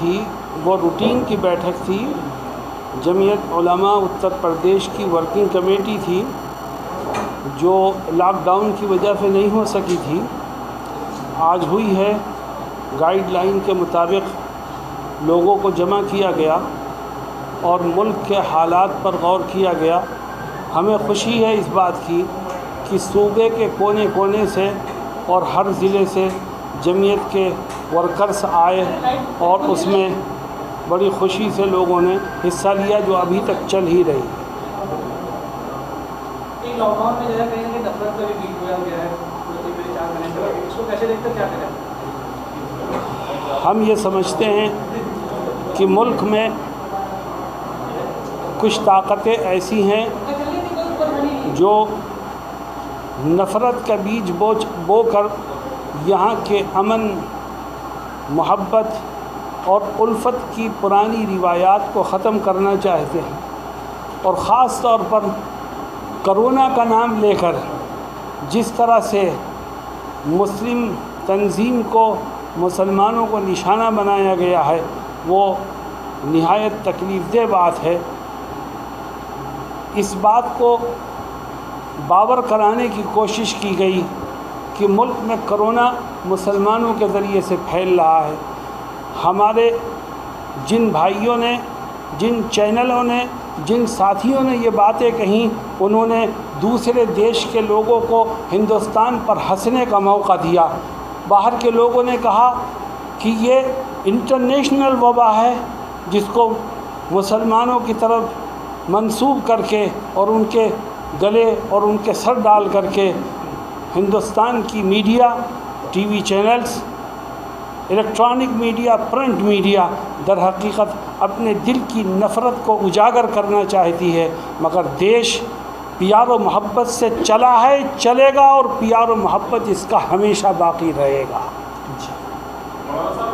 تھی وہ روٹین کی بیٹھک تھی، جمعیت علماء اتر پردیش کی ورکنگ کمیٹی تھی جو لاک ڈاؤن کی وجہ سے نہیں ہو سکی تھی، آج ہوئی ہے۔ گائیڈ لائن کے مطابق لوگوں کو جمع کیا گیا اور ملک کے حالات پر غور کیا گیا۔ ہمیں خوشی ہے اس بات کی کہ صوبے کے کونے کونے سے اور ہر ضلع سے جمعیت کے ورکرز آئے اور اس میں بڑی خوشی سے لوگوں نے حصہ لیا، جو ابھی تک چل ہی رہی ہے۔ لاک ڈاؤن میں جو ہے کہیں کہ نفرت کا بھی بیچ ہوا گیا ہے، اس کو کیسے دیکھتے کیا کریں؟ ہم یہ سمجھتے ہیں کہ ملک میں کچھ طاقتیں ایسی ہیں جو نفرت کا بیج بو کر یہاں کے امن، محبت اور الفت کی پرانی روایات کو ختم کرنا چاہتے ہیں، اور خاص طور پر کرونا کا نام لے کر جس طرح سے مسلم تنظیم کو، مسلمانوں کو نشانہ بنایا گیا ہے، وہ نہایت تکلیف دہ بات ہے۔ اس بات کو باور کرانے کی کوشش کی گئی کہ ملک میں کرونا مسلمانوں کے ذریعے سے پھیل رہا ہے۔ ہمارے جن بھائیوں نے، جن چینلوں نے، جن ساتھیوں نے یہ باتیں کہیں، انہوں نے دوسرے دیش کے لوگوں کو ہندوستان پر ہنسنے کا موقع دیا۔ باہر کے لوگوں نے کہا کہ یہ انٹرنیشنل وبا ہے جس کو مسلمانوں کی طرف منسوب کر کے اور ان کے گلے اور ان کے سر ڈال کر کے ہندوستان کی media, T V channels, electronic media, print media در حقیقت اپنے دل کی نفرت کو اجاگر کرنا چاہتی ہے، مگر دیش پیار و محبت سے چلا ہے، چلے گا، اور پیار و محبت اس کا ہمیشہ باقی رہے گا۔ مولانا صاحب،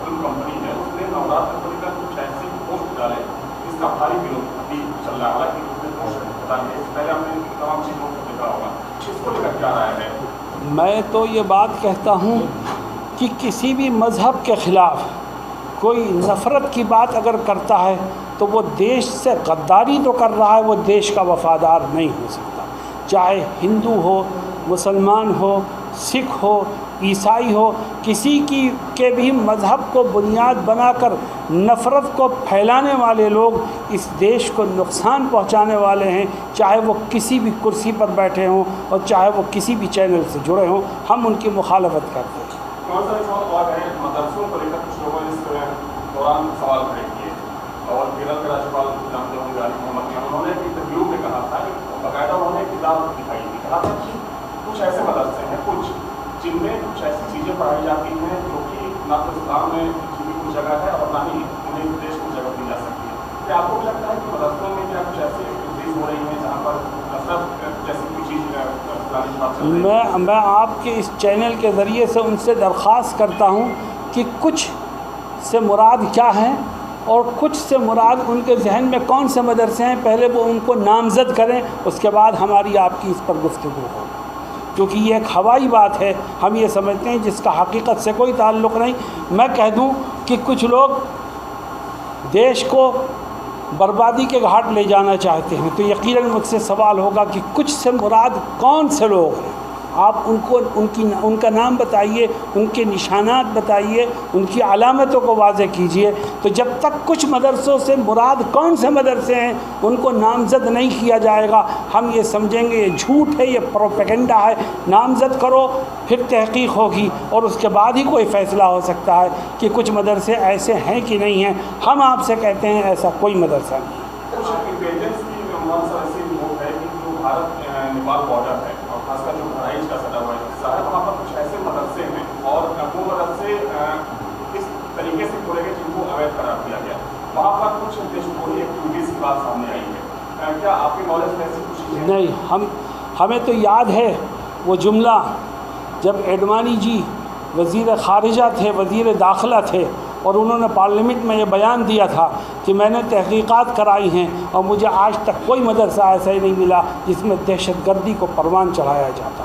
فلم کمپنی ہے، اس نے نوراتر کو لے کر کچھ ایسی پوسٹ ڈالے جس کا بھاری وروਧ ابھی چل رہا ہے، حالانکہ اس نے پوسٹ پتا نہیں ہے، اس سے پہلے ہم نے تمام چیزوں کو دیکھا ہوگا، اس کو لے کر کیا رائے ہے؟ میں تو یہ بات کہتا ہوں کہ کسی بھی مذہب کے خلاف کوئی نفرت کی بات اگر کرتا ہے تو وہ دیش سے غداری تو کر رہا ہے، وہ دیش کا وفادار نہیں ہو سکتا۔ چاہے ہندو ہو، مسلمان ہو، سکھ ہو، عیسائی ہو، کسی کے بھی مذہب کو بنیاد بنا کر نفرت کو پھیلانے والے لوگ اس دیش کو نقصان پہنچانے والے ہیں، چاہے وہ کسی بھی کرسی پر بیٹھے ہوں اور چاہے وہ کسی بھی چینل سے جڑے ہوں، ہم ان کی مخالفت کرتے ہیں۔ مدرسوں کو لے کر کچھ لوگوں نے اس دوران سوال کھڑے کیے، اور کیرل کے راجپال جانتے ہوں گے عارف محمد خان، انہوں نے ایک انٹرویو میں کہا تھا کہ باقاعدہ انہوں نے کتاب دکھائی تھی، کہا تھا کہ کچھ ایسے مدرسے ہیں کچھ جن میں کچھ ایسی چیزیں پڑھائی جاتی ہیں جو کہ نہ تو اسلام میں کی کوئی جگہ ہے اور نہ ہی انہیں دیش کو جگہ دی جا سکتی ہے۔ کیا آپ کو لگتا ہے کہ مدرسوں میں کیا کچھ ایسی ایکٹیویٹیز ہو رہی ہیں جہاں پر نفرت جیسی کوئی چیز میں آپ کے اس چینل کے ذریعے سے ان سے درخواست کرتا ہوں کہ کچھ سے مراد کیا ہیں اور کچھ سے مراد ان کے ذہن میں کون سے مدرسے ہیں، پہلے وہ ان کو نامزد کریں، اس کے بعد ہماری آپ کی اس پر گفتگو ہو، کیونکہ یہ ایک ہوائی بات ہے، ہم یہ سمجھتے ہیں جس کا حقیقت سے کوئی تعلق نہیں۔ میں کہہ دوں کہ کچھ لوگ دیش کو بربادی کے گھاٹ لے جانا چاہتے ہیں، تو یقیناً مجھ سے سوال ہوگا کہ کچھ سے مراد کون سے لوگ ہیں، آپ ان کا نام بتائیے، ان کے نشانات بتائیے، ان کی علامتوں کو واضح کیجئے۔ تو جب تک کچھ مدرسوں سے مراد کون سے مدرسے ہیں ان کو نامزد نہیں کیا جائے گا، ہم یہ سمجھیں گے یہ جھوٹ ہے، یہ پروپیگنڈا ہے۔ نامزد کرو، پھر تحقیق ہوگی اور اس کے بعد ہی کوئی فیصلہ ہو سکتا ہے کہ کچھ مدرسے ایسے ہیں کہ نہیں ہیں۔ ہم آپ سے کہتے ہیں ایسا کوئی مدرسہ نہیں ہے۔ نیپال بارڈر ہے اور خاص کر جو بھرائچ کا سٹا ہوا حصہ ہے، وہاں پر کچھ ایسے مدرسے ہیں اور وہ مدرسے اس طریقے سے کھولے گئے جن کو اویدھ قرار دیا گیا، وہاں پر کچھ دیشدروہی ایکٹیویٹیز کی بات سامنے آئی ہے۔ کیا آپ کی نالج میں ایسی کچھ چیزیں؟ نہیں، ہمیں تو یاد ہے وہ جملہ جب ایڈوانی جی وزیر خارجہ تھے، وزیر داخلہ تھے، اور انہوں نے پارلیمنٹ میں یہ بیان دیا تھا کہ میں نے تحقیقات کرائی ہیں اور مجھے آج تک کوئی مدرسہ ایسا ہی نہیں ملا جس میں دہشت گردی کو پروان چڑھایا جاتا۔